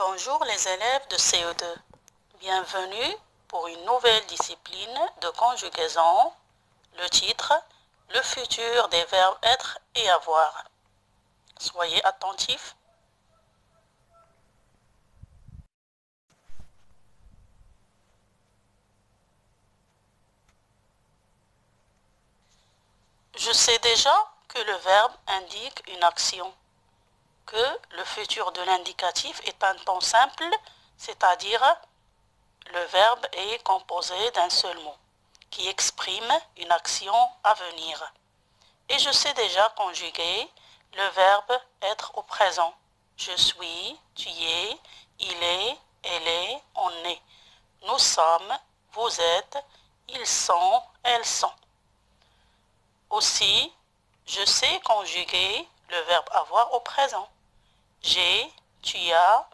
Bonjour les élèves de CE2. Bienvenue pour une nouvelle discipline de conjugaison. Le titre, le futur des verbes être et avoir. Soyez attentifs. Je sais déjà que le verbe indique une action, que le futur de l'indicatif est un temps simple, c'est-à-dire le verbe est composé d'un seul mot qui exprime une action à venir. Et je sais déjà conjuguer le verbe être au présent. Je suis, tu es, il est, elle est, on est. Nous sommes, vous êtes, ils sont, elles sont. Aussi, je sais conjuguer le verbe avoir au présent. J'ai, tu as,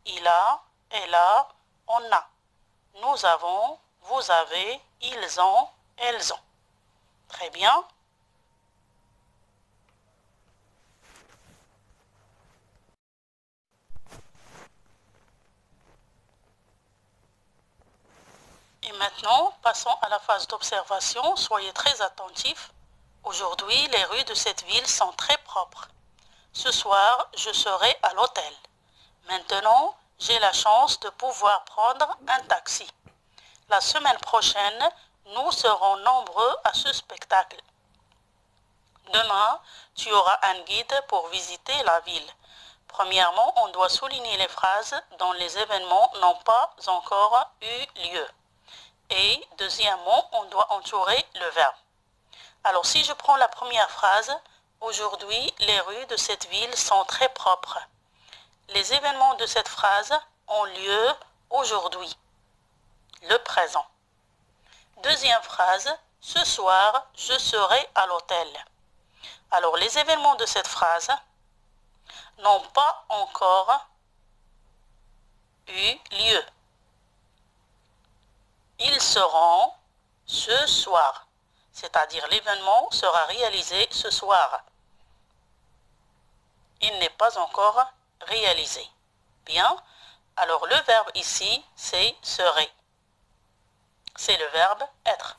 il a, elle a, on a. Nous avons, vous avez, ils ont, elles ont. Très bien. Et maintenant, passons à la phase d'observation. Soyez très attentifs. Aujourd'hui, les rues de cette ville sont très propres. Ce soir, je serai à l'hôtel. Maintenant, j'ai la chance de pouvoir prendre un taxi. La semaine prochaine, nous serons nombreux à ce spectacle. Demain, tu auras un guide pour visiter la ville. Premièrement, on doit souligner les phrases dont les événements n'ont pas encore eu lieu. Et deuxièmement, on doit entourer le verbe. Alors si je prends la première phrase, aujourd'hui, les rues de cette ville sont très propres. Les événements de cette phrase ont lieu aujourd'hui, le présent. Deuxième phrase, ce soir, je serai à l'hôtel. Alors les événements de cette phrase n'ont pas encore eu lieu. Ils seront ce soir, c'est-à-dire l'événement sera réalisé ce soir. Il n'est pas encore réalisé. Bien, alors le verbe ici, c'est serait. C'est le verbe être.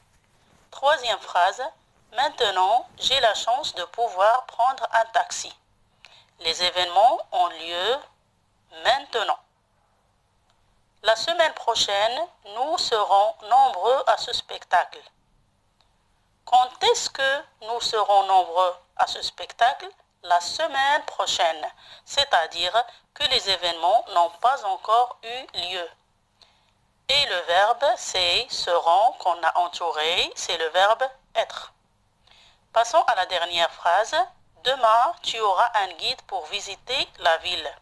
Troisième phrase, maintenant j'ai la chance de pouvoir prendre un taxi. Les événements ont lieu maintenant. La semaine prochaine, nous serons nombreux à ce spectacle. Quand est-ce que nous serons nombreux à ce spectacle? La semaine prochaine, c'est-à-dire que les événements n'ont pas encore eu lieu. Et le verbe c'est seront qu'on a entouré, c'est le verbe être. Passons à la dernière phrase. Demain, tu auras un guide pour visiter la ville.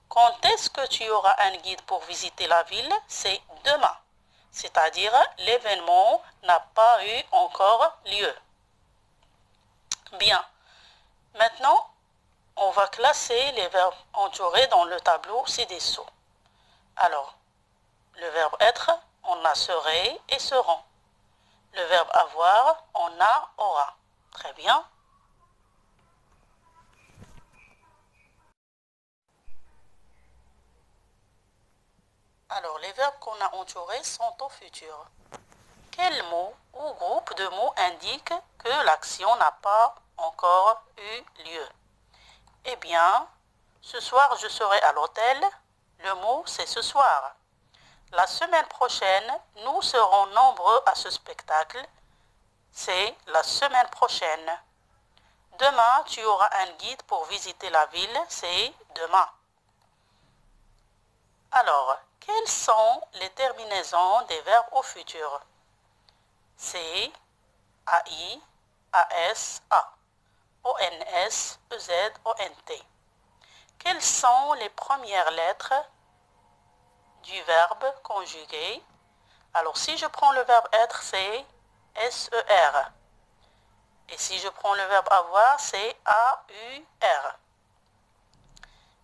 Quand est-ce que tu auras un guide pour visiter la ville? C'est demain. C'est-à-dire l'événement n'a pas eu encore lieu. Bien. Maintenant, on va classer les verbes entourés dans le tableau ci-dessous. Alors, le verbe être, on a serait et seront. Le verbe avoir, on a aura. Très bien. Alors, les verbes qu'on a entourés sont au futur. Quel mot ou groupe de mots indique que l'action n'a pas encore eu lieu? Eh bien, ce soir je serai à l'hôtel. Le mot c'est ce soir. La semaine prochaine, nous serons nombreux à ce spectacle. C'est la semaine prochaine. Demain, tu auras un guide pour visiter la ville. C'est demain. Alors, quelles sont les terminaisons des verbes au futur? C'est AI, AS, A, ONS, EZ, ONT. Quelles sont les premières lettres du verbe conjugué? Alors si je prends le verbe être, c'est SER. Et si je prends le verbe avoir, c'est AUR.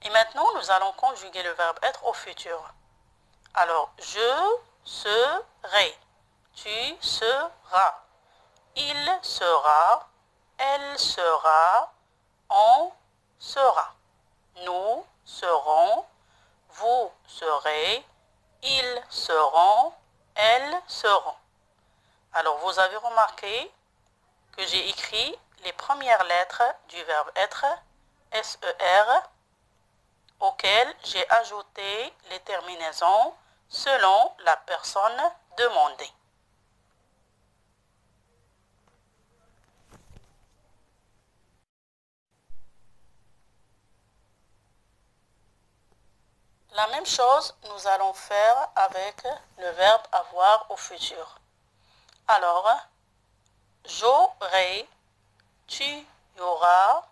Et maintenant, nous allons conjuguer le verbe être au futur. Alors, je serai, tu seras, il sera, elle sera, on sera. Nous serons, vous remarquez que j'ai écrit les premières lettres du verbe être, SER, auxquelles j'ai ajouté les terminaisons selon la personne demandée. La même chose, nous allons faire avec le verbe avoir au futur. Alors, j'aurai, tu auras,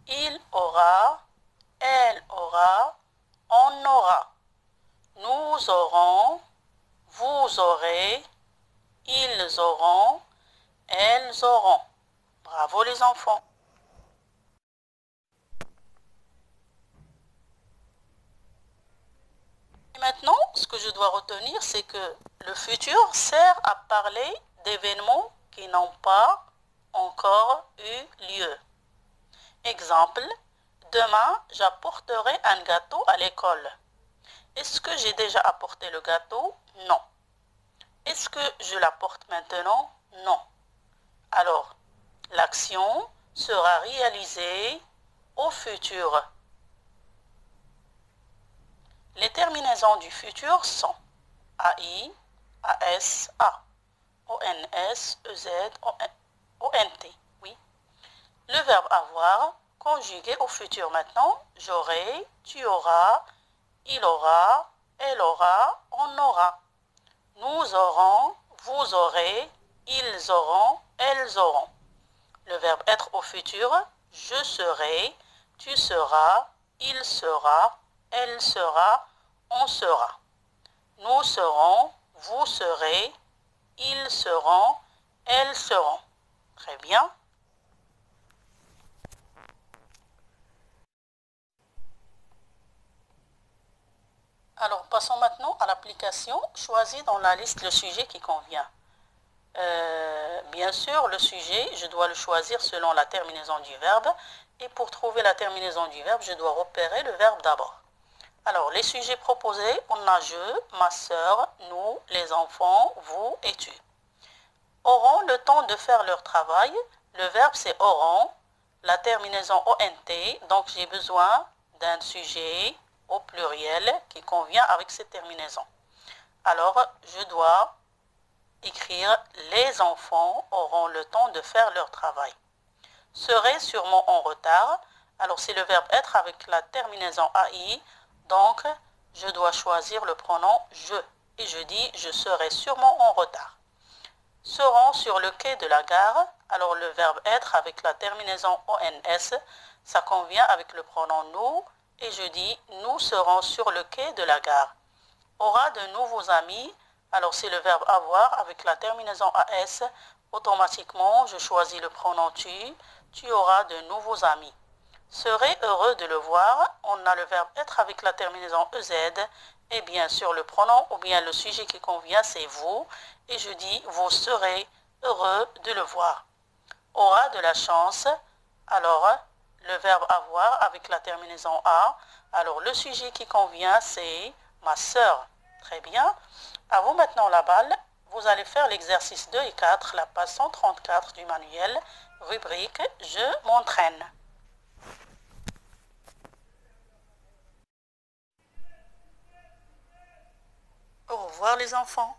il aura, elle aura, on aura. Nous aurons, vous aurez, ils auront, elles auront. Bravo les enfants. Et maintenant, ce que je dois retenir, c'est que le futur sert à parler d'événements qui n'ont pas encore eu lieu. Exemple, demain, j'apporterai un gâteau à l'école. Est-ce que j'ai déjà apporté le gâteau? Non. Est-ce que je l'apporte maintenant? Non. Alors, l'action sera réalisée au futur. Les terminaisons du futur sont AI, AS, A, ONS, EZ, ONT. Oui. Le verbe avoir, conjugué au futur maintenant, j'aurai, tu auras, il aura, elle aura, on aura. Nous aurons, vous aurez, ils auront, elles auront. Le verbe être au futur, je serai, tu seras, il sera, elle sera, on sera. Nous serons, vous serez, ils seront, elles seront. Très bien. Alors, passons maintenant à l'application. Choisis dans la liste le sujet qui convient. Bien sûr, le sujet, je dois le choisir selon la terminaison du verbe. Et pour trouver la terminaison du verbe, je dois repérer le verbe d'abord. Alors, les sujets proposés, on a je, ma soeur, nous, les enfants, vous et tu. Auront le temps de faire leur travail. Le verbe, c'est auront. La terminaison ONT, donc j'ai besoin d'un sujet au pluriel qui convient avec cette terminaison. Alors, je dois écrire les enfants auront le temps de faire leur travail. Serait sûrement en retard. Alors, c'est le verbe être avec la terminaison AI. Donc, je dois choisir le pronom je. Et je dis je serai sûrement en retard. Seront sur le quai de la gare. Alors, le verbe être avec la terminaison ONS, ça convient avec le pronom nous. Et je dis nous serons sur le quai de la gare. Aura de nouveaux amis. Alors, c'est le verbe avoir avec la terminaison AS. Automatiquement, je choisis le pronom tu. Tu auras de nouveaux amis. Serait heureux de le voir. On a le verbe être avec la terminaison EZ. Et bien sûr, le pronom ou bien le sujet qui convient, c'est vous. Et je dis, vous serez heureux de le voir. Aura de la chance. Alors, le verbe avoir avec la terminaison A. Alors, le sujet qui convient, c'est ma sœur. Très bien. À vous maintenant la balle. Vous allez faire l'exercice 2 et 4, la page 134 du manuel, rubrique « Je m'entraîne ». Au revoir les enfants.